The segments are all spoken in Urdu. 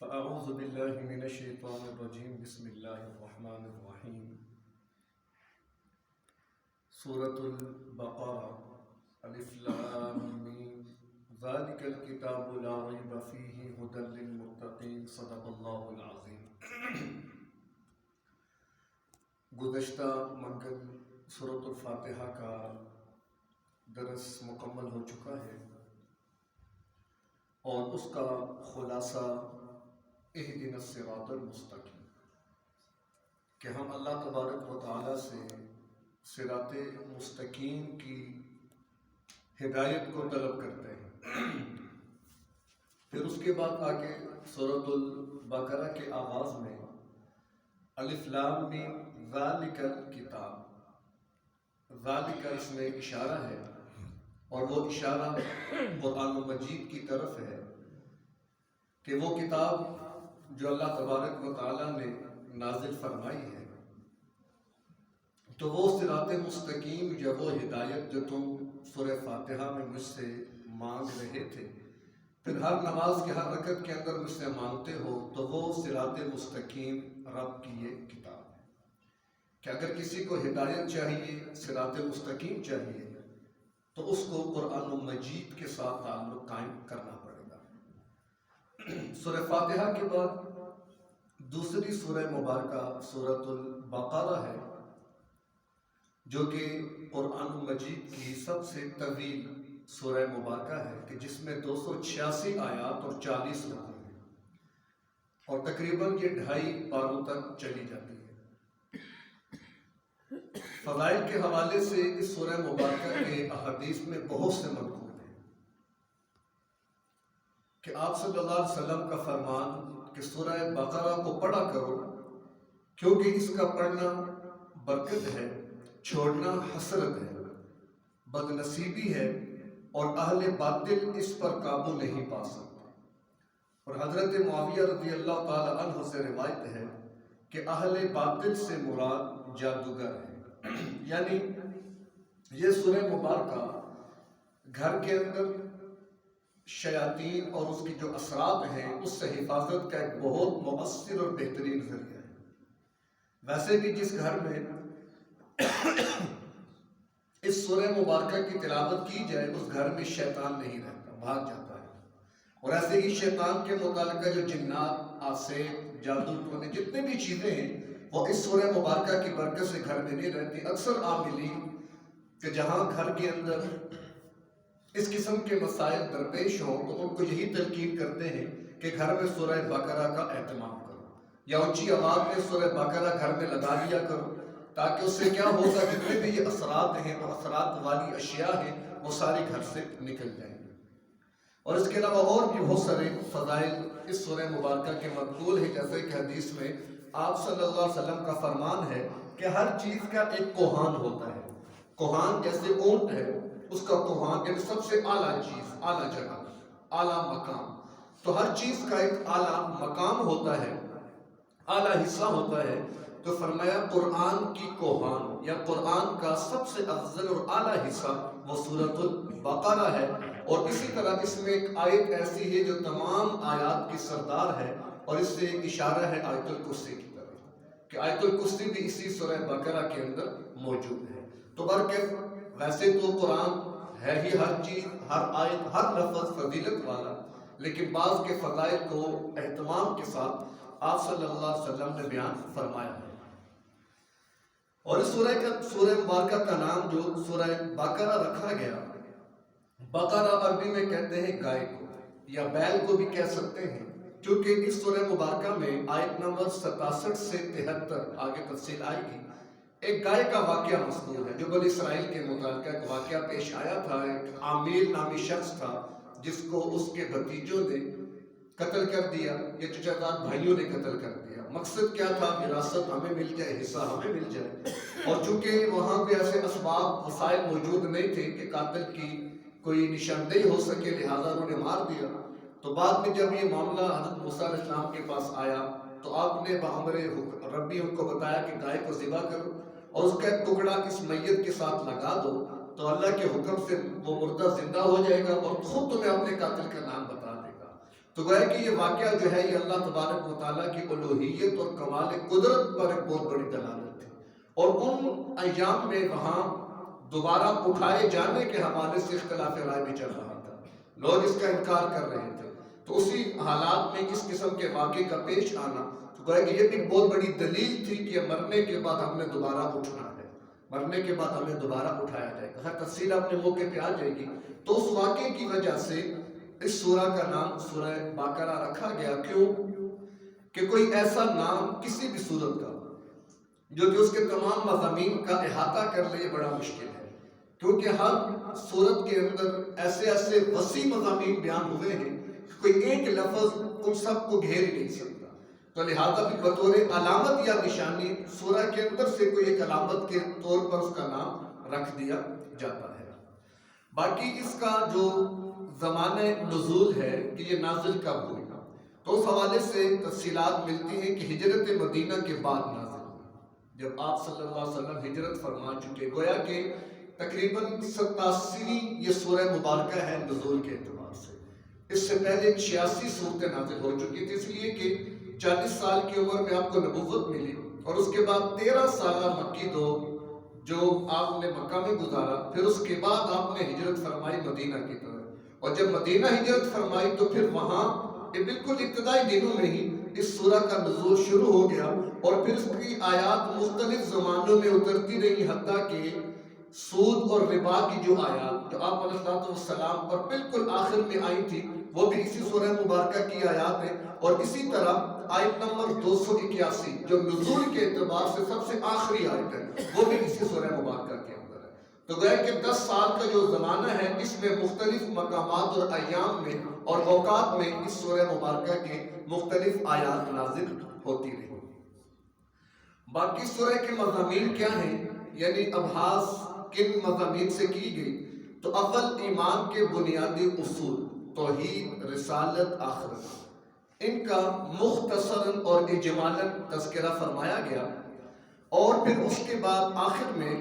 فأعوذ بالله من الشيطان الرجيم بسم الله الرحمن الرحيم سورة البقرة الف لام میم ذلك الكتاب لا ريب فيه هدى للمتقين صدق الله العظيم۔ گزشتہ منگل سورة الفاتحہ کا درس مکمل ہو چکا ہے اور اس کا خلاصہ اہدنا الصراط المستقیم کہ ہم اللہ تبارک و تعالیٰ سے صراط مستقیم کی ہدایت کو طلب کرتے ہیں۔ پھر اس کے بعد آگے سورۃ البقرہ کے آغاز میں الف لام میم ذالک الکتاب، ذالک اس میں اشارہ ہے اور وہ اشارہ قرآن مجید کی طرف ہے کہ وہ کتاب جو اللہ تبارک و تعالیٰ نے نازل فرمائی ہے تو وہ صراط مستقیم یا وہ ہدایت جو تم سورہ فاتحہ میں مجھ سے مانگ رہے تھے، پھر ہر نماز کے ہر رکعت کے اندر مجھ سے مانگتے ہو، تو وہ صراط مستقیم رب کی یہ کتاب ہے کہ اگر کسی کو ہدایت چاہیے، صراط مستقیم چاہیے، تو اس کو قرآن مجید کے ساتھ تعلق قائم کرنا پڑے گا۔ سورہ فاتحہ کے بعد دوسری سورہ مبارکہ سورۃ البقرہ ہے، جو کہ قرآن مجید کی سب سے طویل سورہ مبارکہ ہے کہ جس میں 286 آیات اور 40 رکوع ہیں اور تقریباً یہ 2.5 پاروں تک چلی جاتی ہے۔ فضائل کے حوالے سے اس سورہ مبارکہ کے احادیث میں بہت سے منقول ہیں کہ آپ صلی اللہ علیہ وسلم کا فرمان کہ سورہ بقرہ کو پڑھا کرو کیونکہ اس کا پڑھنا برکت ہے، چھوڑنا حسرت ہے، بد نصیبی ہے اور اہل باطل اس پر قابو نہیں پا سکتے۔ اور حضرت معاویہ رضی اللہ تعالی عنہ سے روایت ہے کہ اہل باطل سے مراد جادوگر ہے، یعنی یہ سورہ مبارکہ گھر کے اندر شیاطین اور اس کی جو اثرات ہیں اس سے حفاظت کا ایک بہت مؤثر اور بہترین ذریعہ ہے۔ ویسے بھی جس گھر میں اس سورہ مبارکہ کی تلاوت کی جائے اس گھر میں شیطان نہیں رہتا، بھاگ جاتا ہے۔ اور ایسے ہی شیطان کے متعلقہ جو جنات، آسیب، جادو ٹونے جتنے بھی چیزیں ہیں وہ اس سورہ مبارکہ کی برکت سے گھر میں نہیں رہتی۔ اکثر عاملین کہ جہاں گھر کے اندر اس قسم کے مسائل درپیش ہوں تو ان کو یہی تلقین کرتے ہیں کہ گھر میں سورہ بقرہ کا اہتمام کرو یا اونچی آواز میں سورہ بقرہ گھر میں لگا لیا کرو، تاکہ اس سے کیا ہوگا جتنے بھی یہ اثرات ہیں وہ اثرات والی اشیاء ہیں وہ ساری گھر سے نکل جائیں گے۔ اور اس کے علاوہ اور بھی بہت سارے فضائل اس سورہ مبارکہ کے منقول ہیں، جیسے کہ حدیث میں آپ صلی اللہ علیہ وسلم کا فرمان ہے کہ ہر چیز کا ایک کوہان ہوتا ہے۔ کوہان جیسے اونٹ ہے، اس کا کوہان یعنی سب سے اعلیٰ چیز، اعلیٰ جگہ، اعلیٰ مقام، تو ہر چیز کا ایک اعلیٰ مقام ہوتا ہے، اعلیٰ حصہ ہوتا ہے۔ تو فرمایا قرآن کی کوہان یا قرآن کا سب سے افضل اور اعلیٰ حصہ وہ سورۃ البقرہ ہے۔ اور اسی طرح اس میں ایک آیت ایسی ہے جو تمام آیات کی سردار ہے اور اس سے ایک اشارہ ہے آیت الکرسی کی طرف کہ آیت الکرسی بھی اسی سورہ بقرہ کے اندر موجود ہے۔ تو برکہ ویسے تو قرآن ہے ہی ہر چیز، ہر آیت، ہر لفظ فضیلت والا، لیکن بعض کے فضائل کو اہتمام کے ساتھ آپ صلی اللہ علیہ وسلم نے بیان فرمایا ہے۔ اور اس سورہ مبارکہ کا نام جو سورہ بقرہ رکھا گیا، بقرہ عربی میں کہتے ہیں گائے کو یا بیل کو بھی کہہ سکتے ہیں، کیونکہ اس سورہ مبارکہ میں آیت نمبر 67 سے 73 آگے تفصیل آئے گی، ایک گائے کا واقعہ مذکور ہے جو بنی اسرائیل کے متعلقہ ایک واقعہ پیش آیا تھا۔ ایک عامیل نامی شخص تھا جس کو اس کے بھتیجوں نے قتل کر دیا یا چچا زاد بھائیوں نے قتل کر دیا۔ مقصد کیا تھا؟ وراثت ہمیں مل جائے، حصہ ہمیں مل جائے۔ اور چونکہ وہاں پہ ایسے اسباب وسائل موجود نہیں تھے کہ قاتل کی کوئی نشاندہی ہو سکے، لہٰذا انہوں نے مار دیا۔ تو بعد میں جب یہ معاملہ حضرت موسیٰ علیہ السلام کے پاس آیا تو آپ نے بامر ربی ان کو بتایا کہ گائے کو ذبح کرو اور اس کا ایک ٹکڑا اس میت کے ساتھ لگا دو، تو اللہ کے حکم سے وہ مردہ زندہ ہو جائے گا اور خود تمہیں اپنے قاتل کا نام بتا دے گا۔ تو گویا کہ یہ واقعہ جو ہے یہ اللہ تبارک و تعالیٰ کی الوہیت اور کمال قدرت پر ایک بہت بڑی دلالت ہے، اور ان ایام میں وہاں دوبارہ اٹھائے جانے کے حوالے سے اختلاف رائے بھی چل رہا تھا، لوگ اس کا انکار کر رہے تھے۔ تو اسی حالات میں اس قسم کے واقعے کا پیش آنا تو گویا کہ یہ بھی بہت بڑی دلیل تھی کہ مرنے کے بعد ہم نے دوبارہ اٹھنا ہے، مرنے کے بعد ہمیں دوبارہ اٹھایا جائے گا۔ ہر تفصیل اپنے موقع پہ آ جائے گی۔ تو اس واقعے کی وجہ سے اس سورہ کا نام سورہ باقرہ رکھا گیا۔ کیوں؟ کہ کوئی ایسا نام کسی بھی سورت کا جو کہ اس کے تمام مضامین کا احاطہ کر لے یہ بڑا مشکل ہے، کیونکہ ہر سورت کے اندر ایسے ایسے وسیع مضامین بیان ہوئے ہیں کہ کوئی ایک لفظ ان سب کو گھیر ہی نہیں سکتا۔ تو لہذا بھی بطور علامت یا نشانی سورہ کے اندر سے کوئی ایک علامت کے طور پر اس کا نام رکھ دیا جاتا ہے۔ باقی اس کا جو زمانہ نزول ہے کہ یہ نازل کب ہوئی، تو اس حوالے سے تفصیلات ملتی ہیں کہ ہجرت مدینہ کے بعد نازل ہوئی، جب آپ صلی اللہ علیہ وسلم ہجرت فرما چکے۔ گویا کہ تقریباً 87ویں یہ سورہ مبارکہ ہے نزول کے اعتبار سے۔ اس سے پہلے 86 صورتیں نازل ہو چکی تھی، اس لیے کہ 40 سال کی عمر میں آپ کو نبوت ملی، اور اس کے بعد 13 سالہ مکی دور جو آپ نے مکہ میں گزارا، پھر اس کے بعد آپ نے ہجرت فرمائی مدینہ کی طرف، اور جب مدینہ ہجرت فرمائی تو پھر وہاں بالکل ابتدائی دنوں میں ہی اس سورہ کا نزول شروع ہو گیا، اور پھر اس کی آیات مختلف زمانوں میں اترتی رہی، حتیٰ کہ سود اور ربا کی جو آیات جو آپ علیہ السلام پر بالکل آخر میں آئی تھی وہ بھی اسی سورہ مبارکہ کی آیات ہیں، اور اسی طرح آیت نمبر 281 جو نزول کے اعتبار سے سب سے آخری آیت ہے وہ بھی اسی سورہ مبارکہ کے اندر ہے۔ تو گویا کہ 10 سال کا جو زمانہ ہے اس میں مختلف مقامات اور ایام میں اور اوقات میں اس سورہ مبارکہ کے مختلف آیات نازل ہوتی رہی۔ باقی سورہ کے مضامین کیا ہیں، یعنی ابحاث کن مضامین سے کی گئی؟ تو اول ایمان کے بنیادی اصول، توحید، رسالت، آخرت، ان کا مختصراً اور اجمالاً تذکرہ فرمایا گیا، اور پھر اس کے بعد آخر میں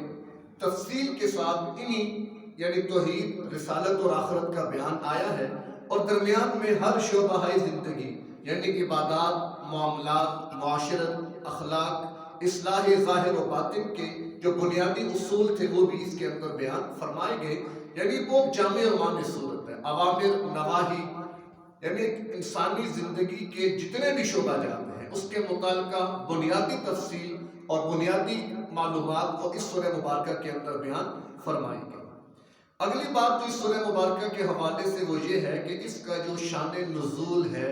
تفصیل کے ساتھ انہی یعنی توحید، رسالت اور آخرت کا بیان آیا ہے، اور درمیان میں ہر شعبہ زندگی یعنی عبادات، معاملات، معاشرت، اخلاق، اصلاح ظاہر و باطن کے جو بنیادی اصول تھے وہ بھی اس کے اندر بیان فرمائے گئے۔ یعنی بہت جامع اور معنی صورت ہے، اوامر، نواہی، یعنی انسانی زندگی کے جتنے بھی شعبہ جات ہیں اس کے متعلقہ بنیادی تفصیل اور بنیادی معلومات کو اس سورہ مبارکہ کے اندر بیان فرمائی گئی۔ اگلی بات جو اس سورہ مبارکہ کے حوالے سے وہ یہ ہے کہ اس کا جو شان نزول ہے،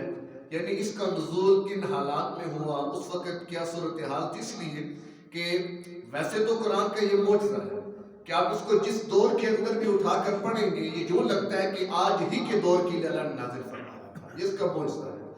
یعنی اس کا نزول کن حالات میں ہوا، اس وقت کیا صورتحال تھی، اس لیے کہ ویسے تو قرآن کا یہ معجزہ ہے کہ آپ اس کو جس دور کے اندر بھی اٹھا کر پڑھیں گے یہ جو لگتا ہے کہ آج ہی کے دور کی اللہ نے نازل فرمایا تھا، یہ اس کا معجزہ ہے۔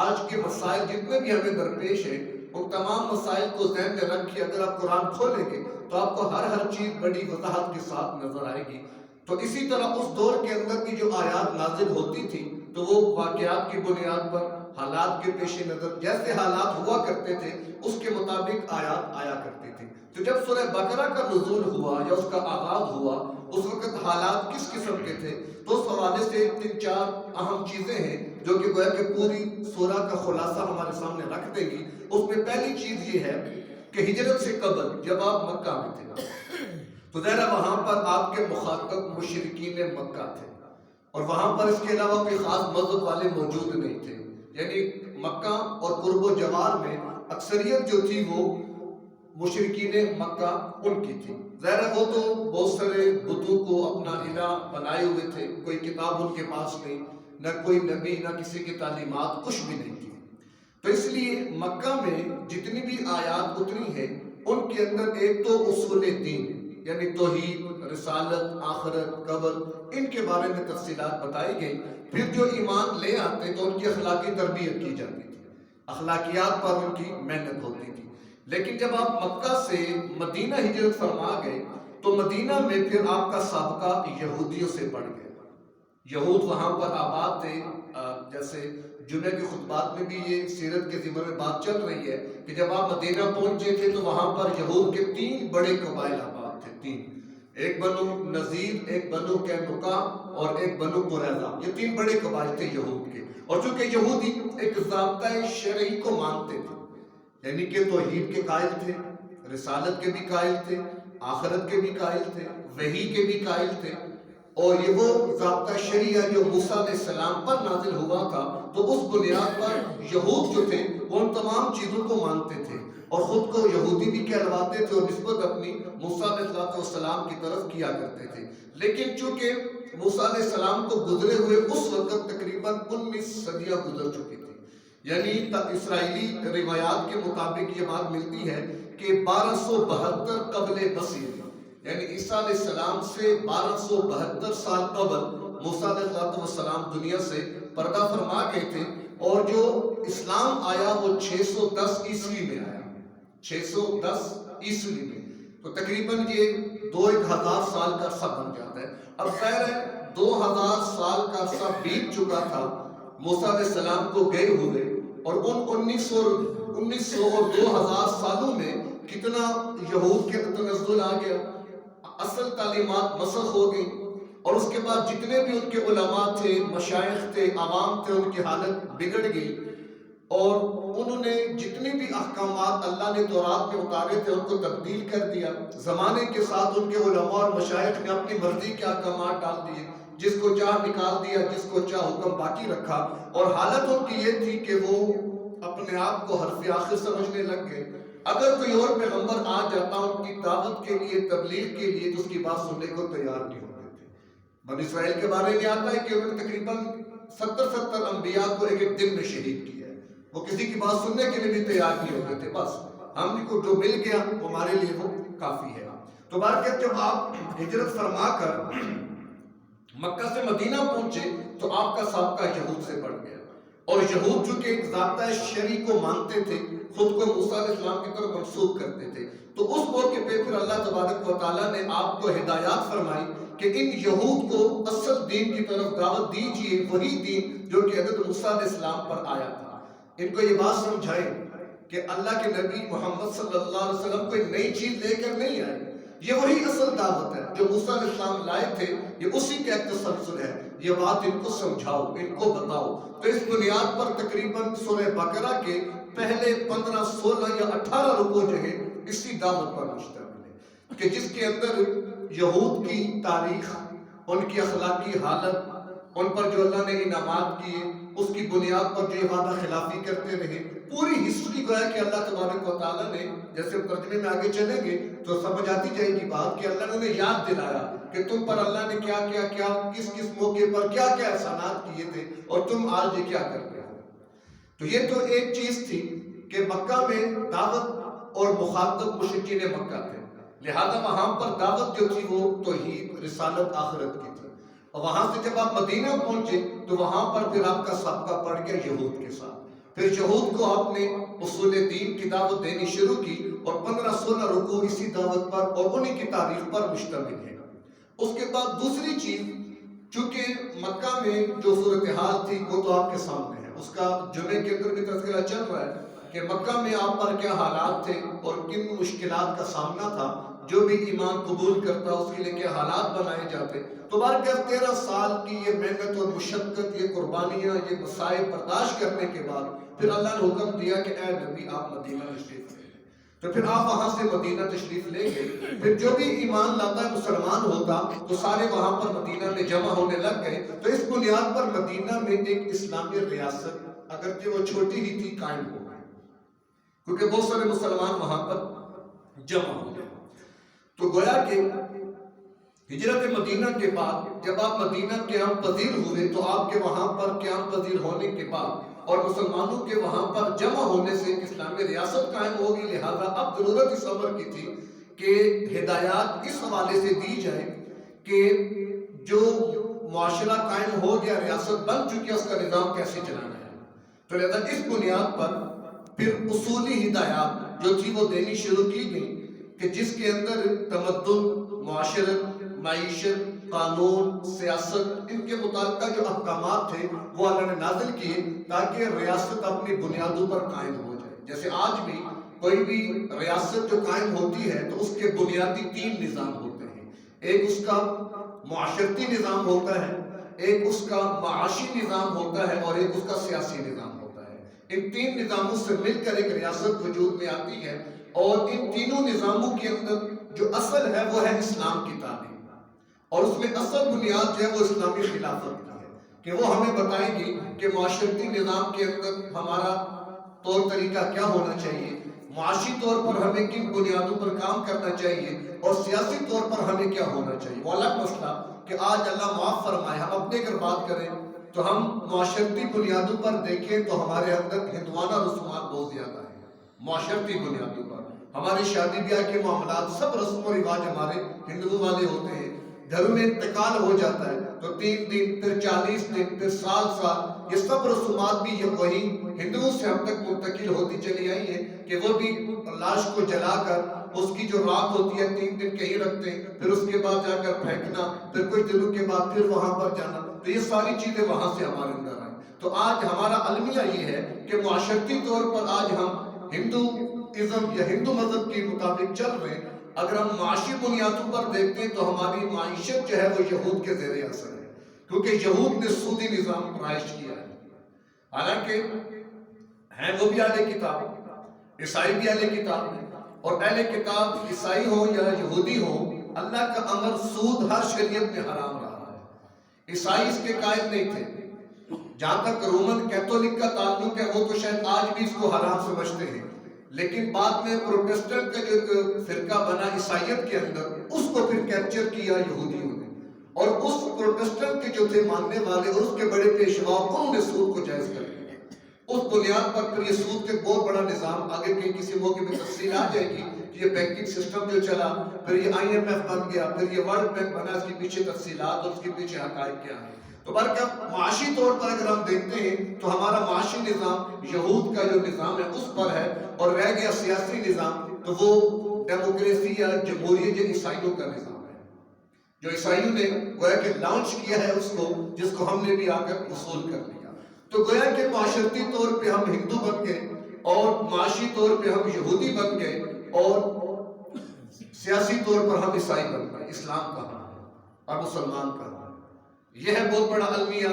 آج کے مسائل جتنے بھی ہمیں درپیش ہیں ان تمام مسائل کو ذہن میں رکھ کے اگر آپ قرآن کھولیں گے تو آپ کو ہر چیز بڑی وضاحت کے ساتھ نظر آئے گی۔ تو اسی طرح اس دور کے اندر کی جو آیات نازل ہوتی تھی تو وہ واقعات کی بنیاد پر حالات کے پیش نظر جیسے حالات ہوا کرتے تھے اس کے مطابق آیات آیا کرتی تھی۔ تو جب سورہ بقرہ کا نزول ہوا یا اس کا آغاز ہوا اس وقت حالات کس قسم کے تھے، تو اس حوالے سے 3-4 اہم چیزیں ہیں جو کہ گویا کہ پوری سورہ کا خلاصہ ہمارے سامنے رکھ دے گی۔ اس میں پہلی چیز یہ ہے کہ ہجرت سے قبل جب آپ مکہ میں تھے تو ظاہر وہاں پر آپ کے مخاطب مشرکین مکہ تھے، اور وہاں پر اس کے علاوہ کوئی خاص مذہب والے موجود نہیں تھے، یعنی مکہ اور قرب و جوار میں اکثریت جو تھی وہ مشرکین مکہ ان کی تھی۔ ظاہر وہ تو بہت سارے بتوں کو اپنا الہ بنائے ہوئے تھے، کوئی کتاب ان کے پاس نہیں، نہ کوئی نبی، نہ کسی کی تعلیمات، کچھ بھی نہیں تھی۔ تو اس لیے مکہ میں جتنی بھی آیات اتری ہیں ان کے اندر ایک تو اصول دین یعنی توحید، رسالت، آخرت، قبر، ان کے بارے میں تفصیلات بتائی گئی۔ پھر جو ایمان لے آتے تو ان کی اخلاقی تربیت کی جاتی تھی، اخلاقیات پر ان کی محنت ہوتی تھی۔ لیکن جب آپ مکہ سے مدینہ ہجرت فرما گئے تو مدینہ میں پھر آپ کا سابقہ یہودیوں سے بڑھ گیا۔ یہود وہاں پر آباد تھے، جیسے جمعہ کے خطبات میں بھی یہ سیرت کے ذمہ میں بات چل رہی ہے کہ جب آپ مدینہ پہنچے تھے تو وہاں پر یہود کے 3 بڑے قبائل آباد تھے، 3 ایک بنو نذیر، ایک بنو قینقاع اور ایک بنو قریظہ، یہ 3 بڑے قبائل تھے یہود کے۔ اور چونکہ یہودی ایک ضابطۂ شرعی کو مانتے تھے، یعنی کہ توحید کے قائل تھے، رسالت کے بھی قائل تھے، آخرت کے بھی قائل تھے، وحی کے بھی قائل تھے، اور یہ وہ ضابطہ شریعہ جو موسیٰ علیہ السلام پر نازل ہوا تھا، تو اس بنیاد پر یہود جو تھے وہ ان تمام چیزوں کو مانتے تھے اور خود کو یہودی بھی کہلواتے تھے اور نسبت اپنی موسیٰ علیہ السلام کی طرف کیا کرتے تھے۔ لیکن چونکہ موسیٰ علیہ السلام کو گزرے ہوئے اس وقت تقریباً 19 صدیاں گزر چکی تھی، یعنی اسرائیلی روایات کے مطابق یہ بات ملتی ہے کہ 1272 قبل مسیح، یعنی عیسیٰ علیہ السلام سے 1272 سال قبل موسیٰ علیہ السلام دنیا سے پردہ فرما گئے تھے، اور جو اسلام آیا وہ 610 عیسوی میں آیا، 610 عیسوی میں، تو تقریباً یہ 2000 سال کا عرصہ بن جاتا ہے۔ اب خیر ہے 2000 سال کا عرصہ بیت چکا تھا موسیٰ علیہ السلام کو گئے ہوئے، اور ان 1900 اور 2000 سالوں میں کتنا یہود کے تنزل آ گیا، اصل تعلیمات مسخ ہو گئی، اور اس کے بعد جتنے بھی ان کے علماء تھے، مشائخ تھے، عوام تھے، ان کی حالت بگڑ گئی، اور انہوں نے جتنے بھی احکامات اللہ نے تورات میں اتارے تھے ان کو تبدیل کر دیا۔ زمانے کے ساتھ ان کے علماء اور مشائخ نے اپنی مرضی کے احکامات ڈال دیے، جس کو چاہ نکال دیا، جس کو چاہ حکم باقی رکھا، اور حالت ان کی یہ تھی کہ وہ اپنے آپ کو حرف آخر سمجھنے لگ گئے۔ اگر کوئی اور پیغمبر آ جاتا ان کی دعوت کے لیے، تبلیغ کے لیے، تو اس کی بات سننے کو تیار نہیں ہوتے تھے۔ بنی اسرائیل کے بارے میں آتا ہے کہ انہوں نے تقریباً 70 انبیاء کو ایک دن میں شہید کیا ہے، وہ کسی کی بات سننے کے لیے بھی تیار نہیں ہوتے تھے، بس ہم کو جو مل گیا وہ ہمارے لیے وہ کافی ہے۔ تو بہرکیف جب آپ ہجرت فرما کر مکہ سے مدینہ پہنچے تو آپ کا سابقہ یہود سے بڑھ گیا، اور یہود چونکہ ایک ضابطۂ شرعی کو مانتے تھے، خود کو موسیٰ علیہ السلام کی طرف منسوب کرتے تھے، تو اس موقع پہ پھر اللہ تبارک و تعالیٰ نے آپ کو ہدایات فرمائی کہ ان یہود کو اصل دین کی طرف دعوت دیجئے، وہی دین جو کہ حضرت موسیٰ علیہ السلام پر آیا تھا۔ ان کو یہ بات سمجھائیں کہ اللہ کے نبی محمد صلی اللہ علیہ وسلم کوئی نئی چیز لے کر نہیں آئے، یہ وہی اصل دعوت ہے جو موسیٰ علیہ السلام لائے تھے، یہ اسی کا ایک تسلسل ہے، یہ بات ان کو سمجھاؤ، ان کو بتاؤ۔ تو اس بنیاد پر تقریباً سورہ بقرہ کے پہلے 15، 16 یا 18 رکوع جو ہے اسی دعوت پر مشتمل ہے، کہ جس کے اندر یہود کی تاریخ، ان کی اخلاقی حالت، ان پر جو اللہ نے انعامات کیے، اس کی بنیاد پر جو وعدہ خلافی کرتے رہے، پوری ہسٹری کو ہے کہ اللہ تبارک و تعالیٰ نے، جیسے ترجمے میں آگے چلیں گے تو سمجھ آتی جائے گی بات، کہ اللہ نے یاد دلایا کہ تم پر اللہ نے کیا کیا کیا، کس کس موقع پر کیا کیا احسانات کیے تھے، اور تم آج یہ کیا کر رہے ہو۔ تو یہ تو ایک چیز تھی کہ مکہ میں دعوت اور مخاطب مشرکین مکہ تھے، لہذا وہاں پر دعوت جو تھی وہ توحید، رسالت، آخرت کی تھی، اور وہاں سے جب آپ مدینہ پہنچے تو وہاں پر پھر آپ کا سابقہ پڑ گیا یہود کے ساتھ۔ پھر یہود کو آپ نے اصول دین کی دعوت دینی شروع کی، اور 15-16 رکوع اسی دعوت پر اور انہی کی تاریخ پر مشتمل ہے۔ اس کے بعد دوسری چیز، چونکہ مکہ میں جو صورتحال تھی وہ تو آپ کے سامنے ہے، اس کا جمعے کے اندر بھی تذکرہ چل رہا ہے کہ مکہ میں آپ پر کیا حالات تھے اور کن مشکلات کا سامنا تھا، جو بھی ایمان قبول کرتا اس کے لیے کیا حالات بنائے جاتے۔ تو بہرکیف 13 سال کی یہ محنت اور مشقت، یہ قربانیاں، یہ مصائب برداشت کرنے کے بعد پھر اللہ نے حکم دیا کہ اے نبی آپ مدینہ تشریف لے لیں۔ تو پھر آپ وہاں سے مدینہ تشریف لے گئے، پھر جو بھی ایمان لاتا ہے مسلمان ہوتا تو سارے وہاں پر مدینہ میں جمع ہونے لگ گئے۔ تو اس بنیاد پر مدینہ میں ایک اسلامی ریاست، اگرچہ وہ چھوٹی ہی تھی، قائم ہو گئی، کیونکہ بہت سارے مسلمان وہاں پر جمع ہو گئے۔ تو گویا کہ ہجرت مدینہ کے بعد جب آپ مدینہ قیام پذیر ہوئے تو آپ کے وہاں پر قیام پذیر ہونے کے بعد اور مسلمانوں کے وہاں پر جمع ہونے سے اسلامی ریاست قائم ہوگی، لہذا اب ضرورت اس امر کی تھی کہ ہدایات اس حوالے سے دی جائے کہ جو معاشرہ قائم ہو گیا، ریاست بن چکی ہے، اس کا نظام کیسے چلانا ہے۔ تو لہذا اس بنیاد پر پھر اصولی ہدایات جو تھی وہ دینی شروع کی گئی، کہ جس کے اندر تمدن، معاشرت، معیشت، قانون، سیاست، ان کے متعلقہ جو احکامات تھے وہ اللہ نے نازل کیے تاکہ ریاست اپنی بنیادوں پر قائم ہو جائے۔ جیسے آج بھی کوئی بھی ریاست جو قائم ہوتی ہے تو اس کے بنیادی 3 نظام ہوتے ہیں، ایک اس کا معاشرتی نظام ہوتا ہے، ایک اس کا معاشی نظام ہوتا ہے، اور ایک اس کا سیاسی نظام ہوتا ہے۔ ان تین نظاموں سے مل کر ایک ریاست وجود میں آتی ہے، اور ان تینوں نظاموں کے اندر جو اصل ہے وہ ہے اسلام کی تعلیم، اور اس میں اصل بنیاد جو ہے وہ اسلامی خلافت کی ہے، کہ وہ ہمیں بتائیں گی کہ معاشرتی نظام کے اندر ہمارا طور طریقہ کیا ہونا چاہیے، معاشی طور پر ہمیں کن بنیادوں پر کام کرنا چاہیے، اور سیاسی طور پر ہمیں کیا ہونا چاہیے۔ وہ الگ مسئلہ کہ آج اللہ معاف فرمائے، ہم اپنے اگر بات کریں تو ہم معاشرتی بنیادوں پر دیکھیں تو ہمارے اندر ہندوانہ رسومات بہت زیادہ ہیں۔ معاشرتی بنیادوں پر ہماری شادی بیاہ کے معاملات، سب رسم و رواج ہمارے ہندوؤں والے ہوتے ہیں۔ گھروں میں انتقال ہو جاتا ہے تو 3 دن، پھر 40 دن، پھر سال، یہ سب رسومات بھی یہ وہی ہندوؤں سے ہم تک منتقل ہوتی چلی آئی ہیں، کہ وہ بھی لاش کو جلا کر اس کی جو راکھ ہوتی ہے 3 دن کہیں رکھتے ہیں، پھر اس کے بعد جا کر پھینکنا، پھر کچھ دنوں کے بعد پھر وہاں پر جانا، تو یہ ساری چیزیں وہاں سے ہمارے اندر آئیں۔ تو آج ہمارا المیہ یہ ہے کہ معاشرتی طور پر آج ہم ہندوازم یا ہندو مذہب کے مطابق چل رہے ہیں۔ اگر ہم معاشی بنیادوں پر دیکھتے ہیں تو ہماری معیشت جو ہے وہ یہود کے زیر اثر ہے، کیونکہ یہود نے سودی نظام رائج کیا ہے۔ حالانکہ ہیں وہ بھی اہل کتاب، عیسائی بھی اہل کتاب ہیں، اور اہل کتاب عیسائی ہو یا یہودی ہو، اللہ کا امر سود ہر شریعت میں حرام رہا ہے۔ عیسائی اس کے قائل نہیں تھے۔ جہاں تک رومن کیتھولک کا تعلق ہے وہ تو شاید آج بھی اس کو حرام سمجھتے ہیں، لیکن بعد میں پروٹسٹنٹ کا جو ایک فرقہ بنا عیسائیت کے اندر، اس کو پھر کیپچر کیا یہودیوں نے، اور اس پروٹسٹنٹ کے جو تھے ماننے والے اور اس کے بڑے پیشوا، انہوں نے سود کو جائز کر دیا۔ اس بنیاد پر پھر یہ سود کے بہت بڑا نظام، آگے کہیں کسی موقع میں تفصیل آ جائے گی کہ یہ بینکنگ سسٹم جو چلا، پھر یہ IMF بن گیا، پھر یہ ورلڈ بینک بنا، اس کے پیچھے تفصیلات اور اس کے پیچھے حقائق کیا ہیں۔ تو برکت معاشی طور پر اگر ہم دیکھتے ہیں تو ہمارا معاشی نظام یہود کا جو نظام ہے اس پر ہے، اور رہ گیا سیاسی نظام تو وہ ڈیموکریسی یا جمہوریت جو عیسائیوں کا نظام ہے، جو عیسائیوں نے گویا کہ لانچ کیا ہے اس کو، جس کو ہم نے بھی آ کر وصول کر لیا۔ تو گویا کہ معاشرتی طور پہ ہم ہندو بن گئے، اور معاشی طور پہ ہم یہودی بن گئے، اور سیاسی طور پر ہم عیسائی بن گئے۔ اسلام کہاں ہے اور مسلمان کہاں ہے؟ یہ ہے بہت بڑا المیہ،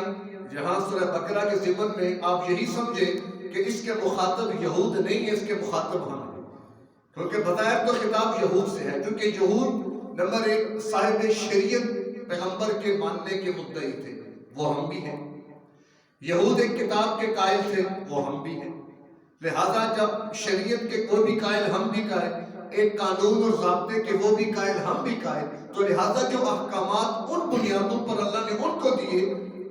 جہاں سورہ بقرہ کے ضمن میں آپ یہی سمجھیں کہ اس کے مخاطب یہود نہیں ہے، اس کے مخاطب ہم ہیں، کیونکہ بظاہر تو خطاب یہود سے ہے، کیونکہ یہود نمبر 1 صاحب شریعت پیغمبر کے ماننے کے مدعی تھے، وہ ہم بھی ہیں۔ یہود ایک کتاب کے قائل تھے، وہ ہم بھی ہیں۔ لہذا جب شریعت کے کوئی بھی قائل، ہم بھی قائل، ایک قانون اور ضابطے کے وہ بھی قائل، ہم بھی قائل، تو لہذا جو احکامات ان بنیادوں پر اللہ نے ان کو دیے،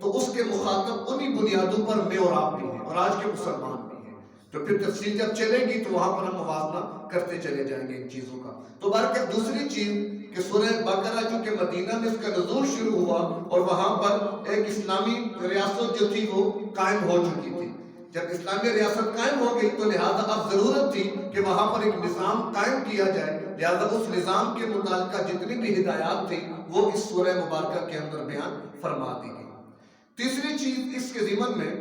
تو اس کے مخاطب انہی بنیادوں پر میں اور آپ بھی ہیں، اور آج کے مسلمان بھی ہیں۔ تو پھر تفصیل جب چلے گی تو وہاں پر ہم موازنہ کرتے چلے جائیں گے ان چیزوں کا۔ تو برکت دوسری چیز کہ سورہ بقرہ چونکہ مدینہ میں اس کا نزول شروع ہوا، اور وہاں پر ایک اسلامی ریاست جو تھی وہ قائم ہو چکی تھی۔ جب اسلامی ریاست قائم ہو گئی تو لہذا اب ضرورت تھی کہ وہاں پر ایک نظام قائم کیا جائے، لہذا اس نظام کے متعلقہ جتنی بھی ہدایات تھیں وہ اس سورہ مبارکہ کے اندر بیان فرما دی گئی۔ تیسری چیز اس کے ضمن میں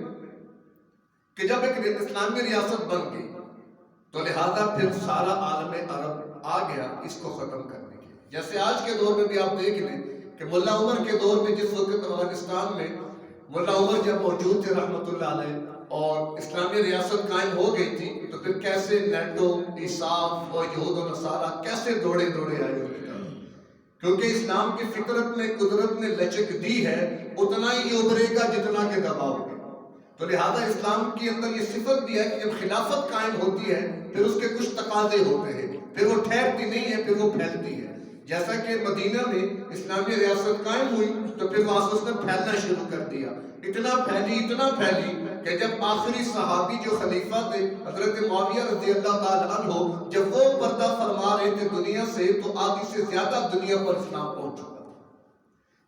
کہ جب ایک اسلامی ریاست بن گئی تو لہذا پھر سارا عالم عرب آ گیا اس کو ختم کرنے کے۔ جیسے آج کے دور میں بھی آپ دیکھ لیں کہ ملا عمر کے دور میں جس وقت افغانستان میں ملا عمر جب موجود تھے رحمۃ اللہ علیہ، اور اسلامی ریاست قائم ہو گئی تھی، تو پھر کیسے نیٹو، عیساف اور یہود و نصارہ کیسے دوڑے آئے ہوئے، کیونکہ اسلام کی فطرت میں قدرت نے لچک دی ہے، اتنا ہی ابھرے گا جتنا کہ دباؤ گے۔ تو لہذا اسلام کے اندر یہ صفت بھی ہے کہ جب خلافت قائم ہوتی ہے پھر اس کے کچھ تقاضے ہوتے ہیں، پھر وہ ٹھہرتی نہیں ہے، پھر وہ پھیلتی ہے۔ جیسا کہ مدینہ میں اسلامی ریاست قائم ہوئی تو پھر وہاں سے اس نے پھیلنا شروع کر دیا، اتنا پھیلی کہ جب آخری صحابی جو خلیفہ تھے حضرت معاویہ رضی اللہ تعالیٰ عنہ، جب وہ پردہ فرما رہے تھے دنیا سے، تو آدھی سے زیادہ دنیا پر اسلام پہنچ چکا تھا۔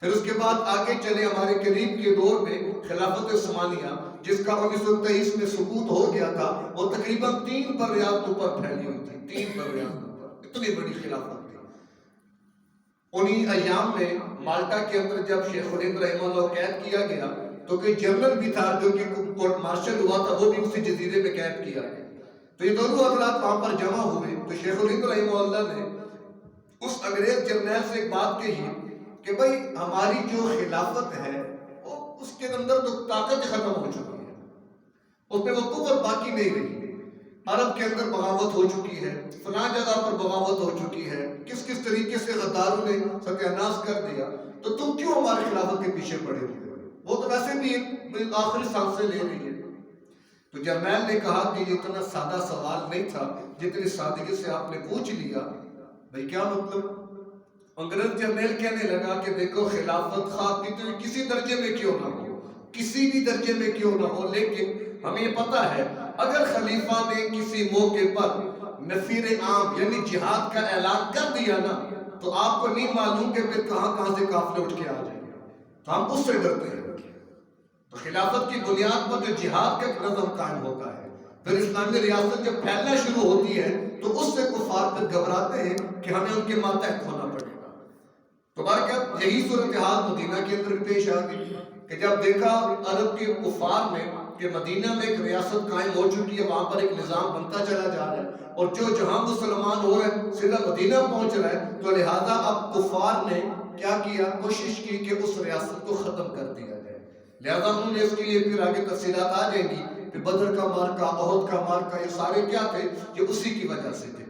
پھر اس کے بعد آگے چلے ہمارے قریب کے دور میں خلافت عثمانیہ، جس کا 1923 میں سقوط ہو گیا تھا، وہ تقریباً 3 بریاتوں پر پھیلی ہوئی تھی، 3 بریاتوں پر، اتنی بڑی خلافت تھی۔ انہی ایام میں مالٹا کے اندر جب شیخ الہند رحمہ اللہ قید کیا گیا تو کوئی جنرل بھی تھا جو کہ کورٹ مارشل ہوا تھا، وہ بھی اسی جزیرے میں قید کیا گیا۔ تو یہ دونوں حضرات وہاں پر جمع ہوئے تو شیخ الہند رحمہ اللہ نے اس انگریز جرنیل سے ایک بات کہی کہ بھائی ہماری جو خلافت ہے وہ اس کے اندر تو طاقت ختم ہو چکی ہے، اس میں وہ قوت باقی نہیں رہی، عرب کے اندر بغاوت ہو چکی ہے، فلاں جگہ پر بغاوت ہو چکی ہے، کس کس طریقے سے غداروں نے ستیہ ناش کر دیا، تو تم کیوں ہماری خلافت کے پیچھے پڑے ہوئے ہو؟ وہ تو ویسے بھی ایک آخری سانسیں لے رہی ہے۔ تو جرنیل نے کہا کہ یہ اتنا سادہ سوال نہیں تھا جتنی سادگی سے آپ نے پوچھ لیا، بھائی کیا مطلب؟ انگریز جرنیل کہنے لگا کہ دیکھو خلافت خواہ کسی درجے میں کیوں نہ ہو، کسی بھی درجے میں کیوں نہ ہو، لیکن ہمیں یہ پتا ہے اگر خلیفہ نے کسی موقع پر نفیر عام یعنی جہاد کا اعلان کر دیا نا، تو آپ کو نہیں معلوم کہ پھر کہاں کہاں سے قافلے اٹھ کے آ جائیں گے، تو ہم اس سے ڈرتے ہیں۔ تو خلافت کی بنیاد پر جو جہاد کا نظم قائم ہوتا ہے، پھر اسلامی ریاست جب پھیلنا شروع ہوتی ہے تو اس سے کفار پھر گھبراتے ہیں کہ ہمیں ان کے ماتحت ہونا پڑے گا۔ تو بہرکیف یہی صورتحال مدینہ کے اندر پیش آ گئی کہ جب دیکھا عرب کے کفار میں کہ مدینہ میں ایک ریاست قائم ہو چکی ہے، وہاں پر ایک نظام بنتا چلا جا رہا ہے اور جو جہاں مسلمان ہو رہے ہیں سیدھا مدینہ پہنچ رہا ہے، تو لہذا اب کفار نے کیا کیا، کوشش کی کہ اس ریاست کو ختم کر دیا جائے۔ لہذا انہوں نے اس کے لیے پھر آگے تفصیلات آ جائیں گی کہ بدر کا مارکہ، احد کا مارکہ، یہ سارے کیا تھے، یہ اسی کی وجہ سے تھے۔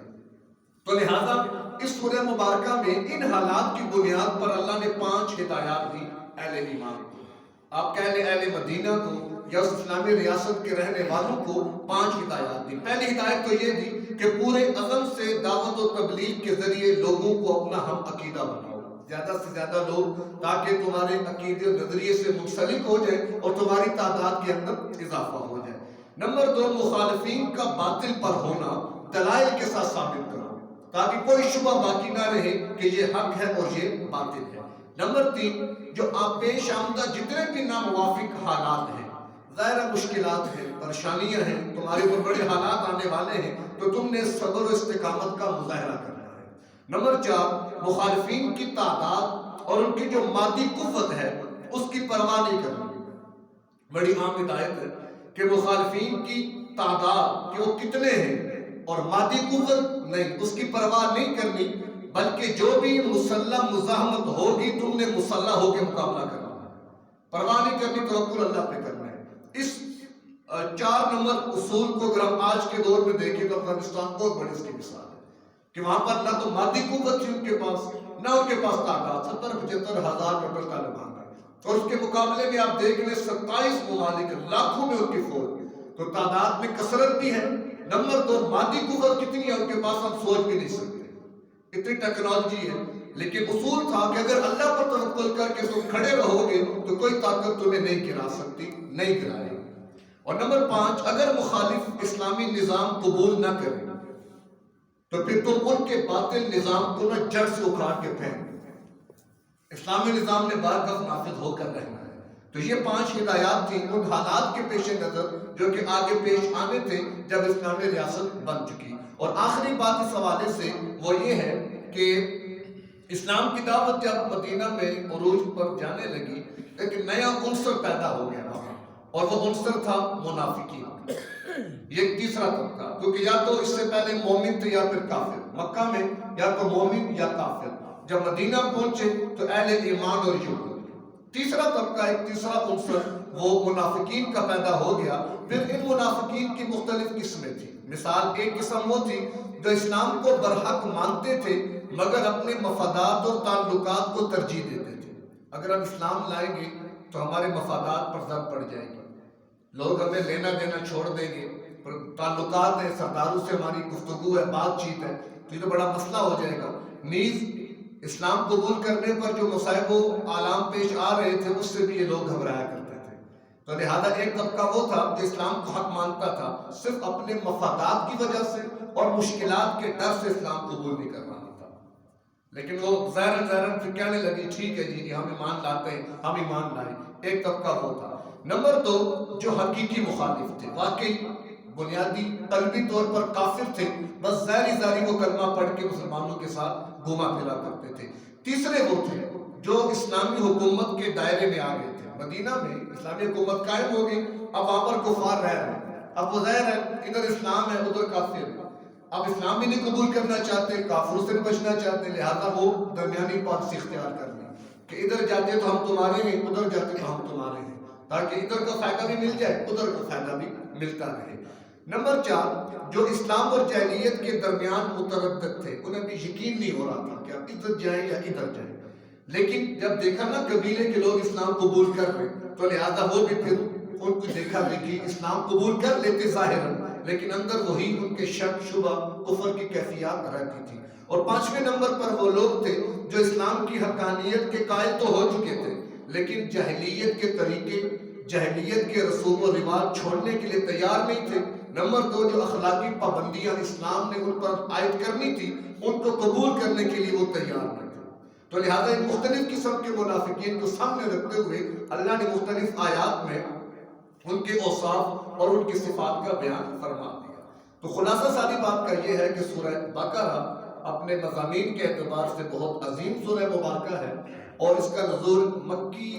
تو لہذا اس سورہ مبارکہ میں ان حالات کی بنیاد پر اللہ نے 5 ہدایات دی اہل ایمان کو، آپ کہہ لیں اہل مدینہ کو یا اس اسلامی ریاست کے رہنے والوں کو 5 ہدایات دی۔ پہلی ہدایت تو یہ دی کہ پورے عزم سے دعوت و تبلیغ کے ذریعے لوگوں کو اپنا ہم عقیدہ بناؤ، زیادہ سے زیادہ لوگ، تاکہ تمہارے عقیدے نظریے سے منسلک ہو جائے اور تمہاری تعداد کے اندر اضافہ ہو جائے۔ نمبر 2، مخالفین کا باطل پر ہونا دلائل کے ساتھ ثابت کرو تاکہ کوئی شبہ باقی نہ رہے کہ یہ حق ہے اور یہ باطل ہے۔ نمبر 3، جو آپ پیش آمدہ جتنے بھی ناموافق حالات ہیں، ظاہر مشکلات ہیں، پریشانیاں ہیں، تمہارے اوپر بڑے حالات آنے والے ہیں، تو تم نے صبر و استقامت کا مظاہرہ کرنا ہے۔ نمبر 4، مخالفین کی تعداد اور ان کی جو مادی قوت ہے اس کی پرواہ نہیں کرنی۔ بڑی عام ہدایت ہے کہ مخالفین کی تعداد کہ وہ کتنے ہیں اور مادی قوت نہیں، اس کی پرواہ نہیں کرنی، بلکہ جو بھی مسلح مزاحمت ہوگی تم نے مسلح ہو کے مقابلہ کرنا ہے، پرواہ نہیں کرنی، توکل اللہ پہ کرنا ہے۔ اس 4 نمبر اصول کو اگر ہم آج کے دور میں دیکھیں تو افغانستان بہت بڑی اس کی مثال ہے کہ وہاں پر نہ تو مادی قوت تھی ان کے پاس، نہ ان کے پاس تعداد، 70-75 ہزار ٹوٹل طالبان ہے، اور اس کے مقابلے میں آپ دیکھ لیں 27 ممالک، لاکھوں میں ان کی فوج، تو تعداد میں کثرت بھی ہے۔ نمبر 2، مادی قوت کتنی ہے ان کے پاس ہم سوچ بھی نہیں سکتے، اتنی ٹیکنالوجی ہے، لیکن اصول تھا کہ اگر اللہ پر توکل کر کے تم کھڑے رہو گے تو کوئی طاقت تمہیں نہیں گرا سکتی، نہیں گرائے گی۔ اور نمبر 5، اگر مخالف اسلامی نظام قبول نہ کرے تو پھر تم ان کے باطل نظام کو نہ جڑ سے اکھاڑ کے پھینک دو، اسلامی نظام نے بارگاہ نافذ ہو کر رہنا ہے۔ تو یہ 5 ہدایات تھیں ان حالات کے پیش نظر جو کہ آگے پیش آنے تھے جب اسلامی ریاست بن چکی۔ اور آخری بات اس حوالے سے وہ یہ ہے کہ اسلام کی دعوت جب مدینہ میں عروج پر جانے لگی، ایک نیا عنصر پیدا ہو گیا اور وہ عنصر تھا منافقین۔ یہ تیسرا طبقہ، کیونکہ یا تو اس سے پہلے مومن تھے یا پھر کافر، مکہ میں یا تو مومن یا کافر، جب مدینہ پہنچے تو اہل ایمان اور یہود۔ تیسرا طبقہ، ایک تیسرا عنصر وہ منافقین کا پیدا ہو گیا۔ پھر ان منافقین کی مختلف قسمیں تھیں۔ مثال ایک قسم وہ تھی جو اسلام کو برحق مانتے تھے مگر اپنے مفادات اور تعلقات کو ترجیح دیتے تھے۔ اگر ہم اسلام لائیں گے تو ہمارے مفادات پر ضرب پڑ جائے گی، لوگ ہمیں لینا دینا چھوڑ دیں گے، تعلقات ہیں، سرداروں سے ہماری گفتگو ہے، بات چیت ہے، تو یہ تو بڑا مسئلہ ہو جائے گا۔ نیز اسلام قبول کرنے پر جو مصائب و آلام پیش آ رہے تھے اس سے بھی یہ لوگ گھبرایا کرتے تھے۔ تو لہذا ایک طبقہ وہ تھا جو اسلام کو حق مانتا تھا، صرف اپنے مفادات کی وجہ سے اور مشکلات کے ڈر سے اسلام قبول نہیں کرنا تھا، لیکن وہ ظاہراً پھر کہنے لگی ٹھیک ہے جی ہم ایمان لاتے ہیں، ہم ایمان لائیں۔ ایک طبقہ وہ تھا۔ نمبر 2، جو حقیقی مخالف تھے، واقعی بنیادی قلبی طور پر کافر تھے، بس ظاہری وہ کلمہ پڑھ کے مسلمانوں کے ساتھ گھوما پھرا کرتے تھے۔ تیسرے وہ تھے جو اسلامی حکومت کے دائرے میں آ گئے تھے، مدینہ میں اسلامی حکومت قائم ہو گئی، اب وہاں پر کفار رہ رہے ہیں، اب وہ ظاہر ہے ادھر اسلام ہے ادھر کافر ہے، اب اسلام بھی نہیں قبول کرنا چاہتے، کافروں سے بچنا چاہتے، لہذا وہ درمیانی پالیسی اختیار کر لی۔ کہ ادھر جاتے تو ہم تمہارے ہیں، ادھر جاتے تو ہم تمہارے ہیں، تاکہ ادھر کا فائدہ بھی مل جائے، ادھر کا فائدہ بھی ملتا رہے۔ نمبر 4، جو اسلام اور جاہلیت کے درمیان متردد تھے، انہیں بھی یقین نہیں ہو رہا تھا کہ اب ادھر جائیں یا ادھر جائیں، لیکن جب دیکھا نا قبیلے کے لوگ اسلام قبول کر رہے تو لہذا وہ بھی پھر ان کو دیکھا بھی کہ اسلام قبول کر لیتے ظاہراً، لیکن اندر وہی ان کے شک شبہ کفر کی کیفیات رہتی تھی۔ اور 5ویں نمبر پر وہ لوگ تھے جو اسلام کی حقانیت کے قائل تو ہو چکے تھے، لیکن جاہلیت کے طریقے، جاہلیت کے رسوم و رواج چھوڑنے کے لیے تیار نہیں تھے۔ نمبر 2، جو اخلاقی پابندیاں اسلام نے ان پر عائد کرنی تھی، ان کو قبول کرنے کے لیے وہ تیار نہیں تھے۔ تو لہذا ان مختلف قسم کے منافقین کو سامنے رکھتے ہوئے اللہ نے مختلف آیات میں ان کے اوصاف اور ان کی صفات کا بیان فرما دیا۔ تو خلاصہ ساری بات کا یہ ہے کہ سورہ بقرہ اپنے مضامین کے اعتبار سے بہت عظیم سورہ مبارکہ ہے، اور اس کا نزول مکی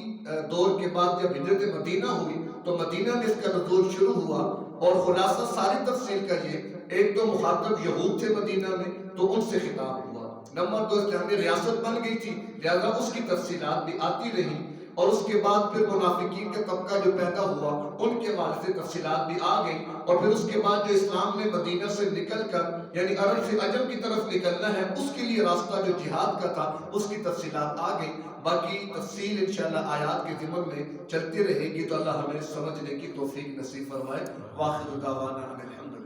دور کے بعد جب ہجرت مدینہ ہوئی تو مدینہ میں اس کا نزول شروع ہوا، اور خلاصہ ساری تفصیل کا یہ، ایک تو مخاطب یہود تھے مدینہ میں تو ان سے خطاب ہوا، نمبر 2 اسلامی ریاست بن گئی تھی لہذا اس کی تفصیلات بھی آتی رہیں، اور اس کے بعد پھر منافقین کا طبقہ جو پیدا ہوا ان کے حوالے سے تفصیلات بھی آ گئی، اور پھر اس کے بعد جو اسلام نے مدینہ سے نکل کر یعنی عرب سے عجم کی طرف نکلنا ہے، اس کے لیے راستہ جو جہاد کا تھا اس کی تفصیلات آ گئی۔ باقی تفصیل انشاءاللہ آیات کے ضمن میں چلتی رہے گی، تو اللہ ہمیں سمجھنے کی توفیق نصیب فرمائے۔ واخر دعوانا الحمد